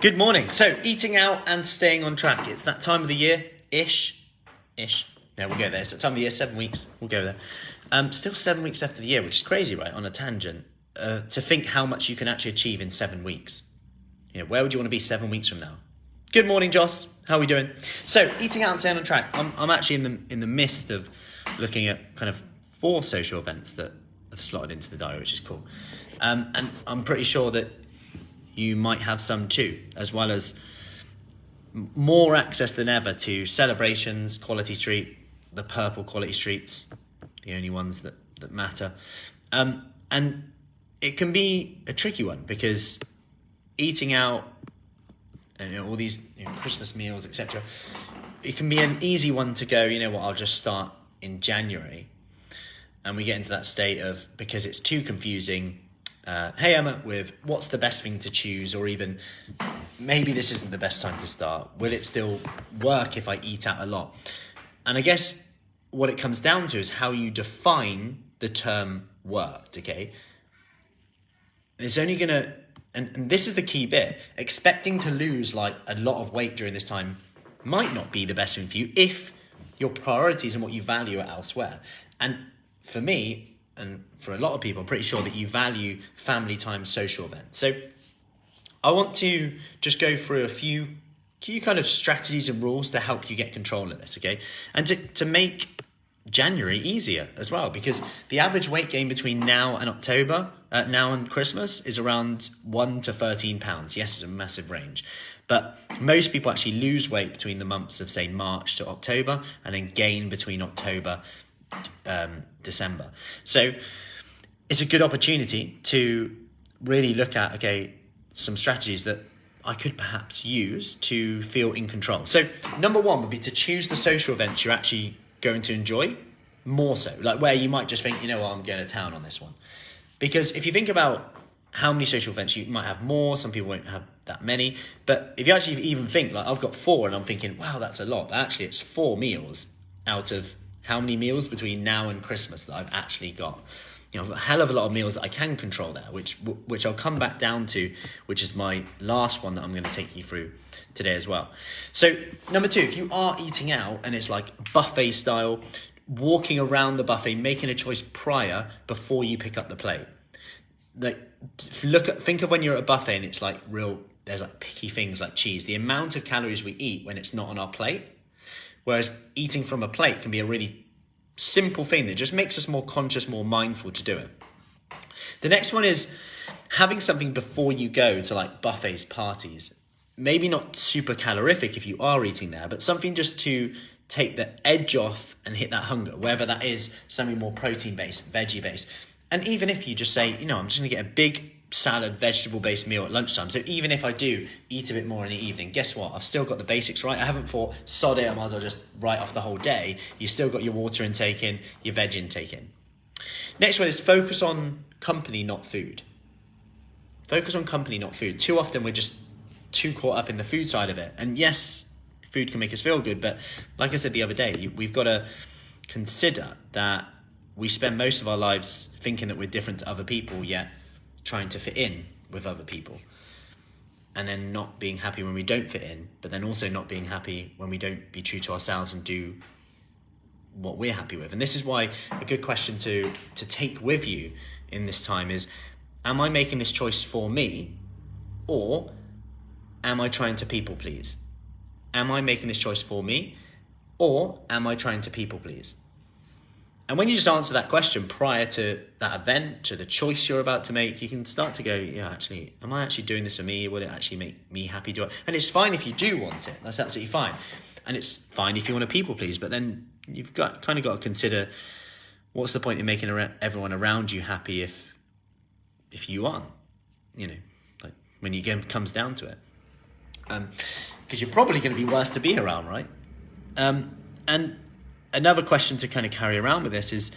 Good morning. So, eating out and staying on track. It's that time of the year, ish. No, we'll go there. It's that time of the year, 7 weeks. We'll go there. Still 7 weeks after the year, which is crazy, right? On a tangent. To think how much you can actually achieve in 7 weeks. You know, where would you want to be 7 weeks from now? Good morning, Joss. How are we doing? So, eating out and staying on track. I'm actually in the midst of looking at kind of 4 social events that have slotted into the diary, which is cool. And I'm pretty sure that you might have some too, as well as more access than ever to celebrations, quality street, the purple quality streets, the only ones that matter. And it can be a tricky one because eating out and all these Christmas meals, etc., it can be an easy one to go, you know what, I'll just start in January. And we get into that state of, because it's too confusing, hey Emma, with what's the best thing to choose, or even maybe this isn't the best time to start. Will it still work if I eat out a lot? And I guess what it comes down to is how you define the term worked, okay? It's only gonna, and this is the key bit, expecting to lose like a lot of weight during this time might not be the best thing for you if your priorities and what you value are elsewhere. And for me, and for a lot of people, I'm pretty sure that you value family time, social events. So I want to just go through a few kind of strategies and rules to help you get control of this, okay? And to make January easier as well, because the average weight gain between now and October, now and Christmas, is around 1 to 13 pounds. Yes, it's a massive range. But most people actually lose weight between the months of, say, March to October, and then gain between October December. So it's a good opportunity to really look at, okay, some strategies that I could perhaps use to feel in control. So number 1 would be to choose the social events you're actually going to enjoy more so, like where you might just think, you know what, I'm going to town on this one. Because if you think about how many social events, you might have more, some people won't have that many, but if you actually even think, like I've got 4 and I'm thinking, wow, that's a lot, but actually it's 4 meals out of how many meals between now and Christmas that I've actually got. You know, I've got a hell of a lot of meals that I can control there, which I'll come back down to, which is my last one that I'm going to take you through today as well. So number 2, if you are eating out and it's like buffet style, walking around the buffet, making a choice prior before you pick up the plate. Like think of when you're at a buffet and it's like there's like picky things like cheese, the amount of calories we eat when it's not on our plate. Whereas eating from a plate can be a really simple thing that just makes us more conscious, more mindful to do it. The next one is having something before you go to like buffets, parties. Maybe not super calorific if you are eating there, but something just to take the edge off and hit that hunger, whether that is something more protein-based, veggie-based. And even if you just say, you know, I'm just going to get a big salad, vegetable-based meal at lunchtime. So even if I do eat a bit more in the evening, guess what? I've still got the basics right. I haven't thought, sod it, I might as well just write off the whole day. You still got your water intake in, your veg intake in. Next one is focus on company, not food. Focus on company, not food. Too often we're just too caught up in the food side of it. And yes, food can make us feel good, but like I said the other day, we've got to consider that we spend most of our lives thinking that we're different to other people, yet trying to fit in with other people, and then not being happy when we don't fit in, but then also not being happy when we don't be true to ourselves and do what we're happy with. And this is why a good question to take with you in this time is, am I making this choice for me, or am I trying to people please? Am I making this choice for me, or am I trying to people please? And when you just answer that question prior to that event, to the choice you're about to make, you can start to go, yeah, actually, am I actually doing this for me? Will it actually make me happy? And it's fine if you do want it. That's absolutely fine. And it's fine if you want to people please, but then you've got to consider, what's the point in making everyone around you happy if you aren't, you know, like when it comes down to it. Because you're probably going to be worse to be around, right? And another question to kind of carry around with this is,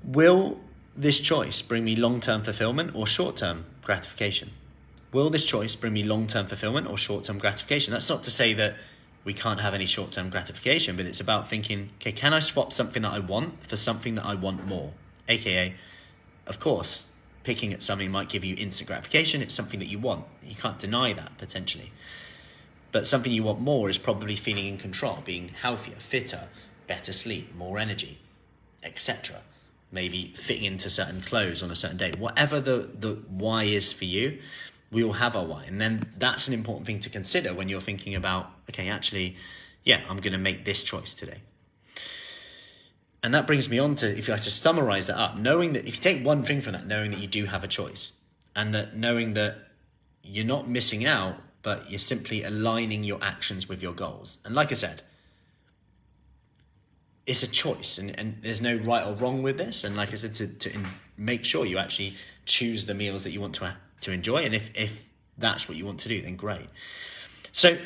will this choice bring me long-term fulfillment or short-term gratification? Will this choice bring me long-term fulfillment or short-term gratification? That's not to say that we can't have any short-term gratification, but it's about thinking, okay, can I swap something that I want for something that I want more? AKA, of course, picking at something might give you instant gratification. It's something that you want. You can't deny that potentially. But something you want more is probably feeling in control, being healthier, fitter, better sleep, more energy, etc. Maybe fitting into certain clothes on a certain day. Whatever the why is for you, we all have our why. And then that's an important thing to consider when you're thinking about, okay, actually, yeah, I'm going to make this choice today. And that brings me on to, if you like to summarize that up, knowing that if you take one thing from that, knowing that you do have a choice, and that knowing that you're not missing out, but you're simply aligning your actions with your goals. And like I said, it's a choice, and there's no right or wrong with this. And like I said, to make sure you actually choose the meals that you want to enjoy. And if that's what you want to do, then great. So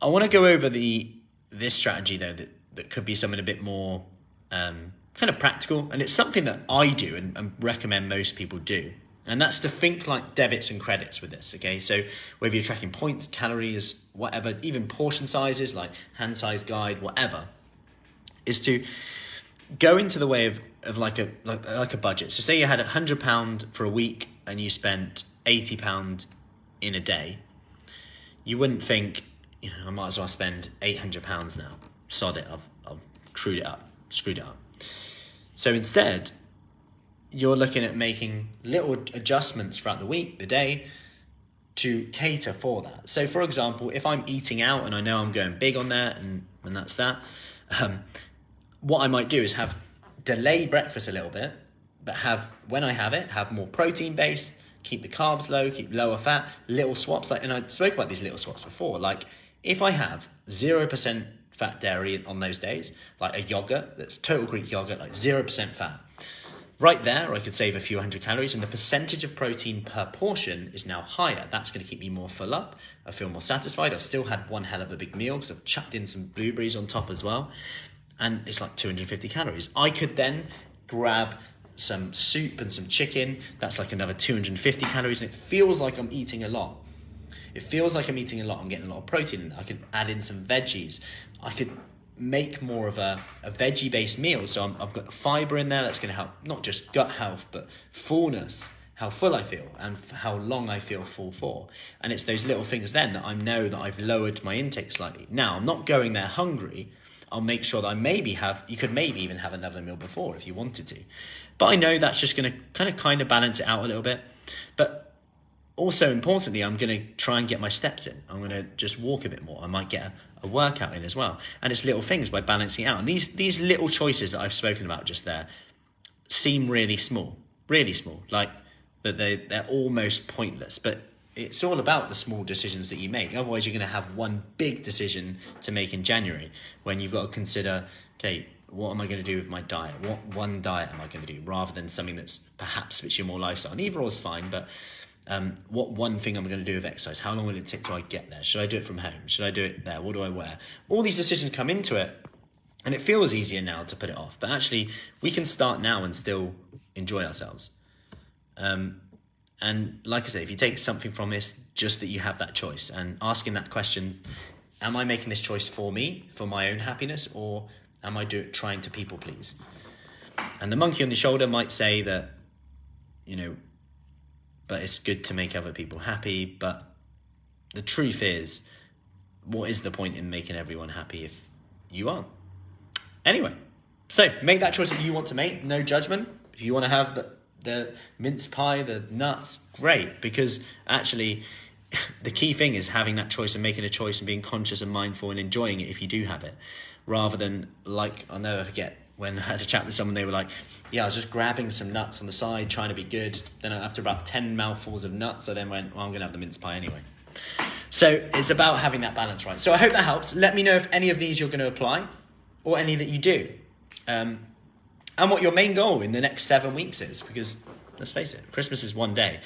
I want to go over this strategy though, that could be something a bit more kind of practical, and it's something that I do and recommend most people do, and that's to think like debits and credits with this. Okay, so whether you're tracking points, calories, whatever, even portion sizes like hand size guide, whatever, is to go into the way of like a budget. So say you had £100 for a week and you spent £80 in a day, you wouldn't think, I might as well spend £800 now. Sod it, I've screwed it up. So instead, you're looking at making little adjustments throughout the week, the day, to cater for that. So for example, if I'm eating out and I know I'm going big on that, and that's that, what I might do is delay breakfast a little bit, but when I have more protein based, keep the carbs low, keep lower fat, little swaps. And I spoke about these little swaps before. Like if I have 0% fat dairy on those days, like a yogurt that's total Greek yogurt, like 0% fat, right there I could save a few hundred calories, and the percentage of protein per portion is now higher. That's going to keep me more full up. I feel more satisfied. I've still had one hell of a big meal because I've chucked in some blueberries on top as well, and it's like 250 calories. I could then grab some soup and some chicken. That's like another 250 calories, and it feels like I'm eating a lot. I'm getting a lot of protein. I could add in some veggies. I could make more of a veggie-based meal. So I've got fiber in there that's going to help not just gut health, but fullness, how full I feel and how long I feel full for. And it's those little things then that I know that I've lowered my intake slightly. Now, I'm not going there hungry. I'll make sure that you could maybe even have another meal before if you wanted to. But I know that's just going to kind of balance it out a little bit. But also importantly, I'm going to try and get my steps in. I'm going to just walk a bit more. I might get a workout in as well. And it's little things by balancing out. And these little choices that I've spoken about just there seem really small, like that they're almost pointless. But it's all about the small decisions that you make. Otherwise, you're going to have one big decision to make in January when you've got to consider, okay, what am I going to do with my diet? What one diet am I going to do? Rather than something that's perhaps fits your more lifestyle. And either or is fine, but what one thing I'm going to do with exercise? How long will it take till I get there? Should I do it from home? Should I do it there? What do I wear? All these decisions come into it, and it feels easier now to put it off. But actually, we can start now and still enjoy ourselves. And like I said, if you take something from this, just that you have that choice and asking that question, am I making this choice for me, for my own happiness, or am I trying to people please? And the monkey on the shoulder might say that, but it's good to make other people happy. But the truth is, what is the point in making everyone happy if you aren't? Anyway, so make that choice that you want to make, no judgment. If you want to have the mince pie, the nuts, great, because actually the key thing is having that choice and making a choice and being conscious and mindful and enjoying it if you do have it, rather than, like, I'll never forget when I had a chat with someone, they were like, yeah, I was just grabbing some nuts on the side trying to be good, then after about 10 mouthfuls of nuts I then went, well, I'm gonna have the mince pie anyway. So it's about having that balance right. So I hope that helps. Let me know if any of these you're going to apply or any that you do, and what your main goal in the next 7 weeks is, because let's face it, Christmas is one day,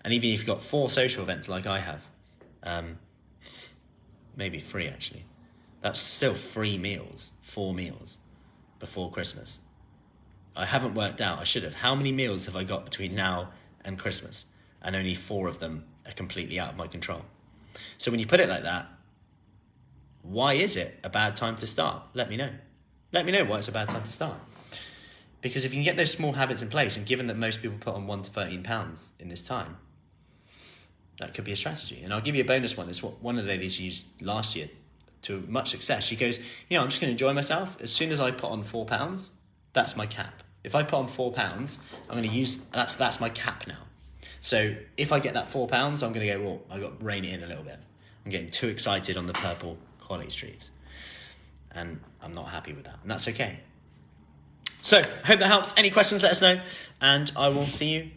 and even if you've got 4 social events like I have, maybe 3 actually, that's still 4 meals before Christmas. I haven't worked out, I should have, how many meals have I got between now and Christmas, and only 4 of them are completely out of my control. So when you put it like that, why is it a bad time to start? Let me know why it's a bad time to start. Because if you can get those small habits in place, and given that most people put on 1 to 13 pounds in this time, that could be a strategy. And I'll give you a bonus one. It's what one of the ladies used last year to much success. She goes, I'm just going to enjoy myself. As soon as I put on 4 pounds, that's my cap. If I put on 4 pounds, I'm going to use, that's my cap now. So if I get that 4 pounds, I'm going to go, I got to rein it in a little bit. I'm getting too excited on the purple quality streets. And I'm not happy with that. And that's okay. So, hope that helps. Any questions, let us know. And I will see you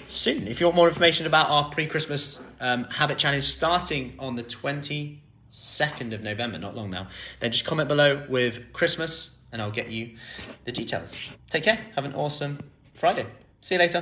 soon. If you want more information about our pre-Christmas habit challenge starting on the 22nd of November, not long now, then just comment below with Christmas and I'll get you the details. Take care. Have an awesome Friday. See you later.